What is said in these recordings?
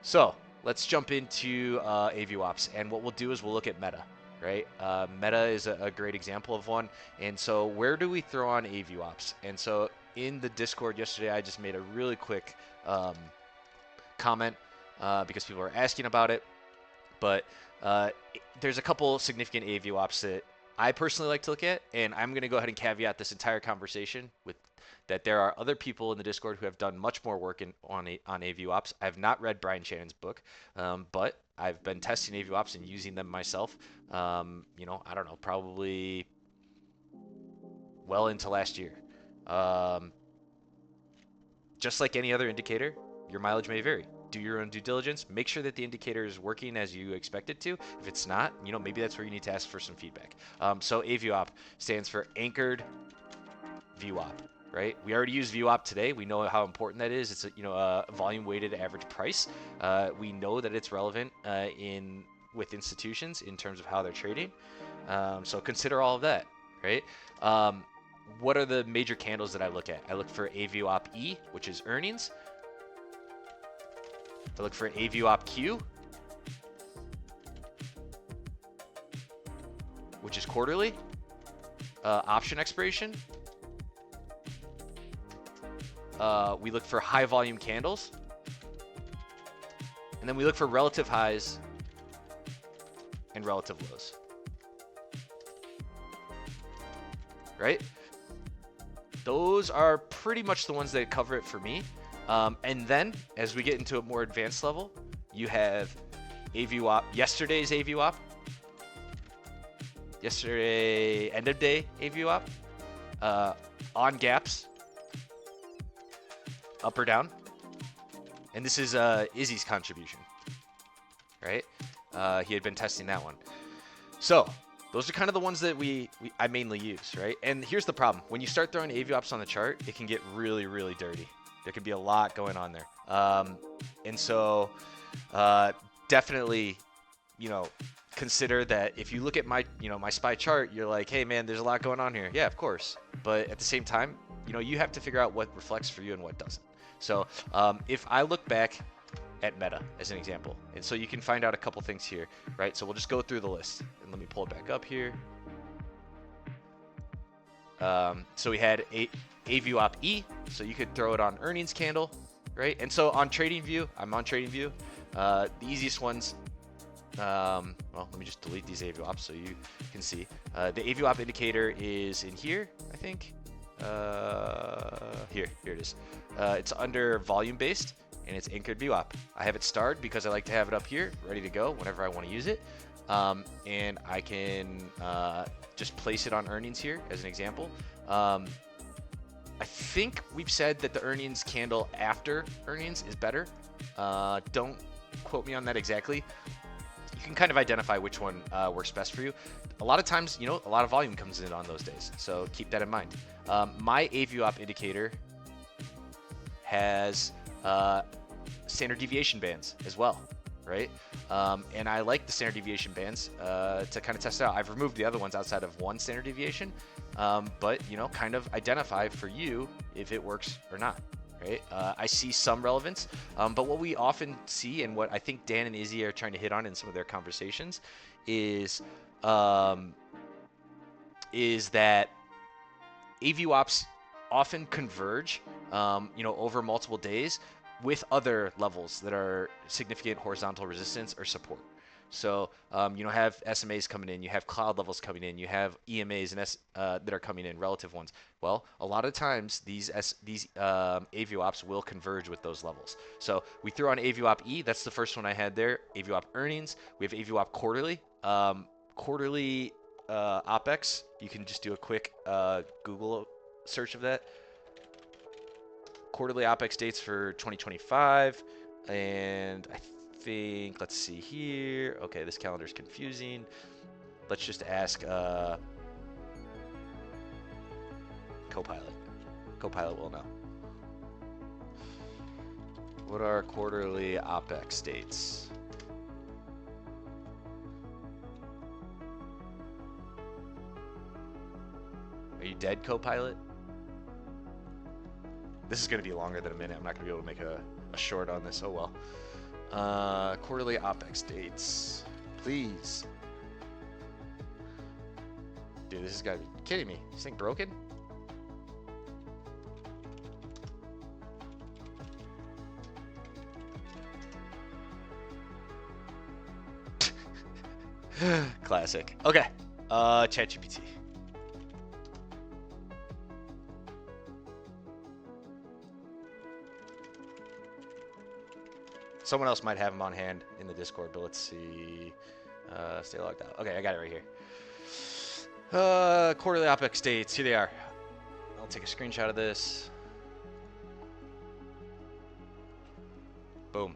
So let's jump into AVWAPs, and what we'll do is we'll look at meta, right? Meta is a great example of one, and so where do we throw on AVWAPs? And so in the Discord yesterday, I just made a really quick comment because people are asking about it, but there's a couple significant AVWAPs that I personally like to look at, and I'm going to go ahead and caveat this entire conversation with that there are other people in the Discord who have done much more work on AVOPs. I have not read Brian Shannon's book, but I've been testing AVOPs and using them myself. I don't know, probably well into last year. Just like any other indicator, your mileage may vary. Do your own due diligence. Make sure that the indicator is working as you expect it to. If it's not, maybe that's where you need to ask for some feedback. So AVOP stands for Anchored Vwap. Right? We already use VWAP today. We know how important that is. It's a volume-weighted average price. We know that it's relevant with institutions in terms of how they're trading. So consider all of that, right? What are the major candles that I look at? I look for AVOP E, which is earnings. I look for AVOP Q, which is quarterly. Option expiration. We look for high volume candles, and then we look for relative highs and relative lows, right? Those are pretty much the ones that cover it for me. And then as we get into a more advanced level, you have AVWAP, yesterday's AVWAP, yesterday end of day AVWAP, on gaps, up or down, and this is Izzy's contribution, right? He had been testing that one. So those are kind of the ones that I mainly use, right? And here's the problem: when you start throwing AVOPs on the chart, it can get really, really dirty. There can be a lot going on there, and so definitely, consider that if you look at my SPY chart, you're like, hey man, there's a lot going on here. Yeah, of course, but at the same time, you have to figure out what reflects for you and what doesn't. So if I look back at meta as an example, and so you can find out a couple things here, right? So we'll just go through the list, and let me pull it back up here. So we had AVOP E, so you could throw it on earnings candle, right? And so on TradingView, I'm on TradingView. The easiest ones, well, let me just delete these AVOPs so you can see. The AVOP indicator is in here, I think. Here it is. It's under volume based, and it's Anchored Vwap. I have it starred because I like to have it up here ready to go whenever I want to use it, and I can just place it on earnings here as an example. I think we've said that the earnings candle after earnings is better. Don't quote me on that exactly. You can kind of identify which one works best for you. A lot of times, a lot of volume comes in on those days, so keep that in mind. My AVOP indicator has standard deviation bands as well, right? And I like the standard deviation bands to kind of test out. I've removed the other ones outside of one standard deviation, but kind of identify for you if it works or not. Right? I see some relevance, but what we often see, and what I think Dan and Izzy are trying to hit on in some of their conversations, is that AVWAPs often converge, over multiple days with other levels that are significant horizontal resistance or support. So have SMAs coming in, you have cloud levels coming in, you have EMAs and that are coming in, relative ones. Well, a lot of times these AVOPs will converge with those levels. So we threw on AVOP E. That's the first one I had there. AVOP earnings. We have AVOP quarterly. Quarterly OPEX. You can just do a quick Google search of that. Quarterly OPEX dates for 2025, and I think, let's see here. Okay, this calendar is confusing. Let's just ask Copilot. Copilot will know. What are quarterly OPEX dates? Are you dead, Copilot? This is going to be longer than a minute. I'm not going to be able to make a short on this. Oh well. Quarterly OPEX dates, please. Dude, this has got to be kidding me. This thing broken? Classic. Okay. ChatGPT. Someone else might have them on hand in the Discord, but let's see. Stay logged out. Okay, I got it right here. Quarterly OPEX dates. Here they are. I'll take a screenshot of this. Boom.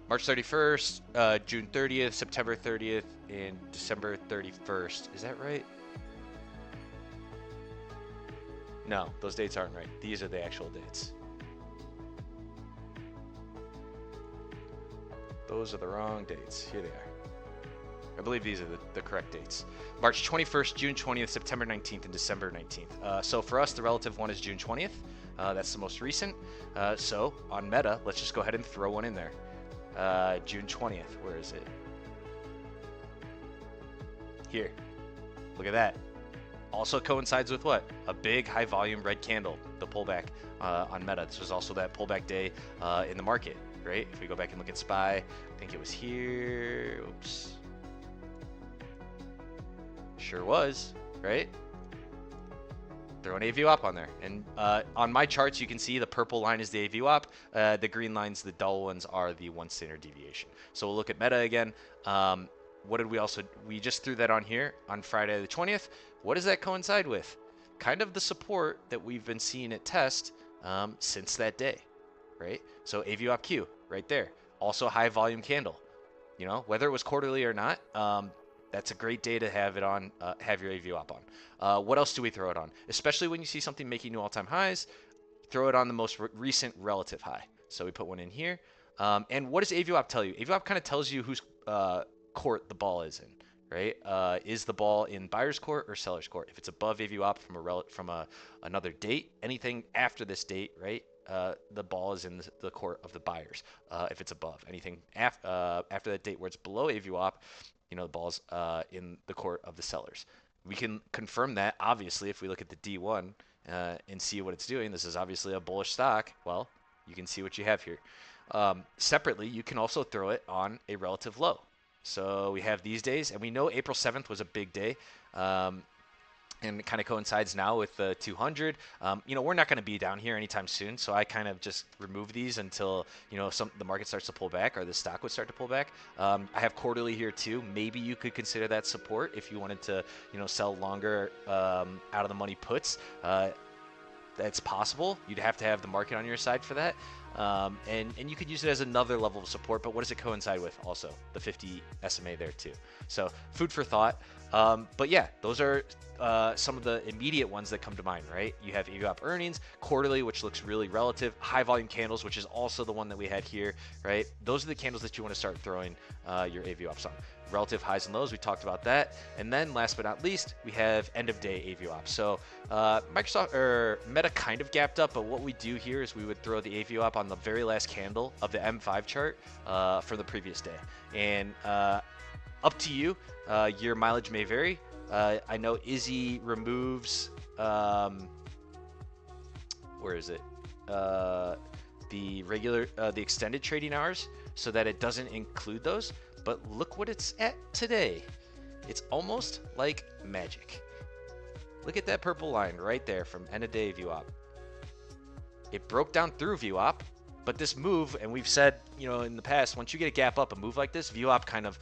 March 31st, June 30th, September 30th, and December 31st. Is that right? No, those dates aren't right. These are the actual dates. Those are the wrong dates. Here they are. I believe these are the correct dates. March 21st, June 20th, September 19th, and December 19th. So for us, the relative one is June 20th. That's the most recent. So on Meta, let's just go ahead and throw one in there. June 20th. Where is it? Here. Look at that. Also coincides with what? A big high volume red candle, the pullback on Meta. This was also that pullback day in the market, right? If we go back and look at SPY, I think it was here. Oops. Sure was, right? Throw an AVOP on there. And on my charts, you can see the purple line is the AVOP. The green lines, the dull ones, are the one standard deviation. So we'll look at Meta again. What did we just threw that on here on Friday the 20th. What does that coincide with? Kind of the support that we've been seeing at test since that day, right? So AVOP Q right there. Also high volume candle. You know, whether it was quarterly or not, that's a great day to have it on, have your AVOP on. What else do we throw it on? Especially when you see something making new all-time highs, throw it on the most recent relative high. So we put one in here. And what does AVOP tell you? AVOP kind of tells you whose court the ball is in, right? Is the ball in buyer's court or seller's court? If it's above AVOP from another date, anything after this date, right? The ball is in the court of the buyers. If it's above anything after that date where it's below AVOP, you know, the ball's in the court of the sellers. We can confirm that, obviously, if we look at the D1 and see what it's doing. This is obviously a bullish stock. Well, you can see what you have here. Separately, you can also throw it on a relative low. So we have these days, and we know April 7th was a big day. And it kind of coincides now with the 200. You know, we're not going to be down here anytime soon, so I kind of just remove these until, you know, the market starts to pull back or the stock would start to pull back. I have quarterly here too. Maybe you could consider that support if you wanted to, you know, sell longer out of the money puts. That's possible. You'd have to have the market on your side for that. And you could use it as another level of support, but what does it coincide with? Also, the 50 SMA there too. So food for thought. But yeah, those are some of the immediate ones that come to mind, right? You have AVOP earnings, quarterly, which looks really relative, high volume candles, which is also the one that we had here, right? Those are the candles that you want to start throwing your AVOPs on. Relative highs and lows, we talked about that. And then last but not least, we have end of day AVOP. So Microsoft or Meta kind of gapped up, but what we do here is we would throw the AVOP on the very last candle of the M5 chart for the previous day. And up to you, your mileage may vary. I know Izzy removes, where is it? The extended trading hours so that it doesn't include those. But look what it's at today. It's almost like magic. Look at that purple line right there from end of day VWAP. It broke down through VWAP, but this move, and we've said, you know, in the past, once you get a gap up, a move like this, VWAP kind of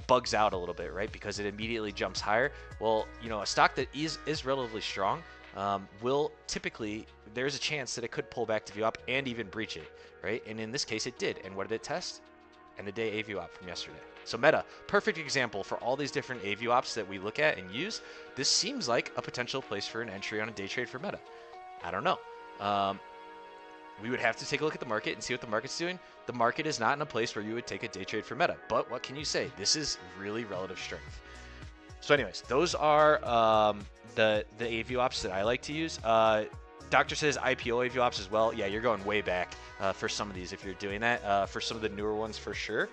bugs out a little bit, right? Because it immediately jumps higher. Well, you know, a stock that is relatively strong will typically, there's a chance that it could pull back to VWAP and even breach it, right? And in this case, it did. And what did it test? And the day AVOP from yesterday. So Meta, perfect example for all these different AVOPs that we look at and use. This seems like a potential place for an entry on a day trade for Meta. I don't know. We would have to take a look at the market and see what the market's doing. The market is not in a place where you would take a day trade for Meta. But what can you say? This is really relative strength. So anyways, those are the AVOPs that I like to use. Doctor says IPO AVOPs as well. Yeah, you're going way back for some of these if you're doing that. For some of the newer ones, for sure.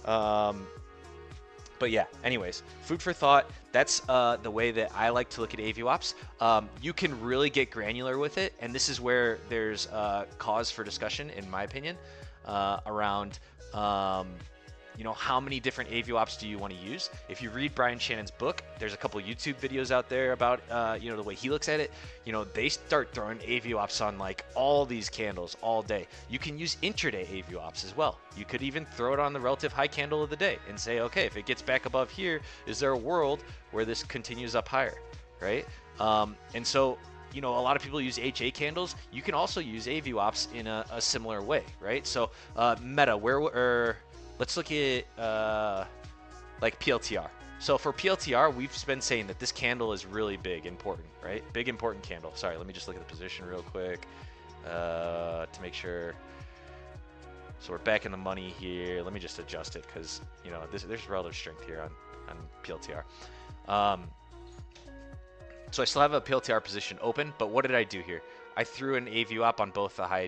But yeah, anyways, food for thought. That's the way that I like to look at AVOPs. You can really get granular with it, and this is where there's cause for discussion, in my opinion, around how many different AVOPs do you want to use? If you read Brian Shannon's book, there's a couple YouTube videos out there about the way he looks at it. They start throwing AVOPs on like all these candles all day. You can use intraday AVOPs as well. You could even throw it on the relative high candle of the day and say, okay, if it gets back above here, is there a world where this continues up higher, right? And so a lot of people use HA candles. You can also use AVOPs in a similar way, right? So Meta, let's look at like PLTR. So for PLTR, we've been saying that this candle is really big, important, right? Big, important candle. Sorry, let me just look at the position real quick to make sure. So we're back in the money here. Let me just adjust it because, there's relative strength here on PLTR. So I still have a PLTR position open, but what did I do here? I threw an AVOP on both the high,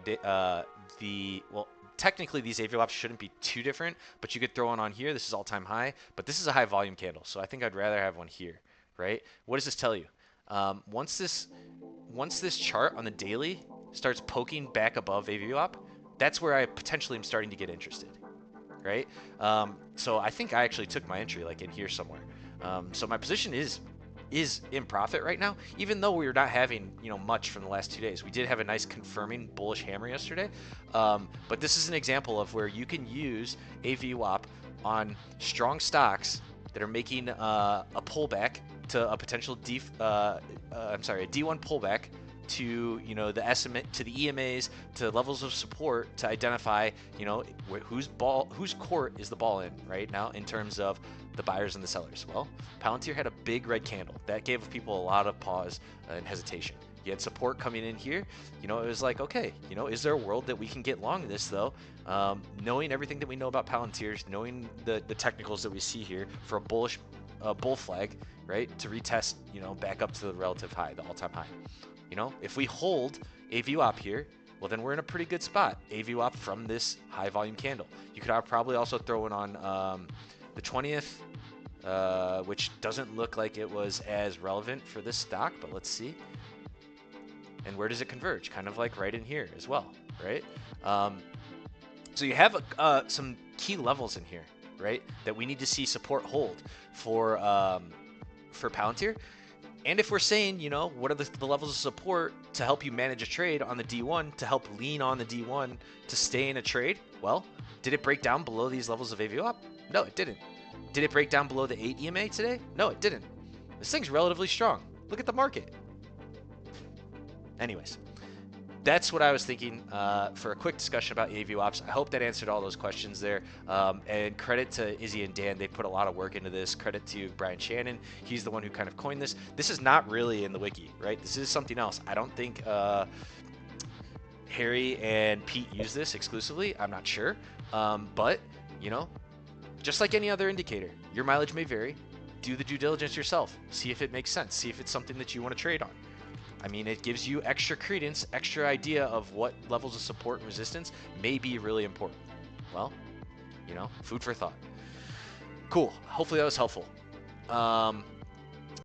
technically these AVOPs shouldn't be too different, but you could throw one on here. This is all-time high, but this is a high volume candle, so I think I'd rather have one here, right? What does this tell you? Once this chart on the daily starts poking back above AVOP, that's where I potentially am starting to get interested, right? So I think I actually took my entry like in here somewhere. So my position is in profit right now, even though we're not having much from the last 2 days. We did have a nice confirming bullish hammer yesterday, but this is an example of where you can use a VWAP on strong stocks that are making a pullback to a potential a D1 pullback to the estimate, to the EMAs, to levels of support, to identify whose court is the ball in right now in terms of the buyers and the sellers. Well, Palantir had a big red candle that gave people a lot of pause and hesitation. You had support coming in here. It was like, okay, is there a world that we can get long this though? Knowing everything that we know about Palantir, knowing the technicals that we see here for a bullish bull flag, right, to retest back up to the relative high, the all-time high. If we hold a VWAP here, well, then we're in a pretty good spot. A VWAP from this high volume candle. You could probably also throw it on the 20th, which doesn't look like it was as relevant for this stock, but let's see. And where does it converge? Kind of like right in here as well, right? So you have some key levels in here, right, that we need to see support hold for Palantir. And if we're saying, what are the levels of support to help you manage a trade on the D1, to help lean on the D1 to stay in a trade? Well, did it break down below these levels of AVOP? No, it didn't. Did it break down below the 8 EMA today? No, it didn't. This thing's relatively strong. Look at the market. Anyways, that's what I was thinking for a quick discussion about AVOPs. I hope that answered all those questions there. And credit to Izzy and Dan. They put a lot of work into this. Credit to Brian Shannon. He's the one who kind of coined this. This is not really in the wiki, right? This is something else. I don't think Harry and Pete use this exclusively. I'm not sure. But, just like any other indicator, your mileage may vary. Do the due diligence yourself. See if it makes sense. See if it's something that you want to trade on. I mean, it gives you extra credence, extra idea of what levels of support and resistance may be really important. Well, food for thought. Cool. Hopefully that was helpful.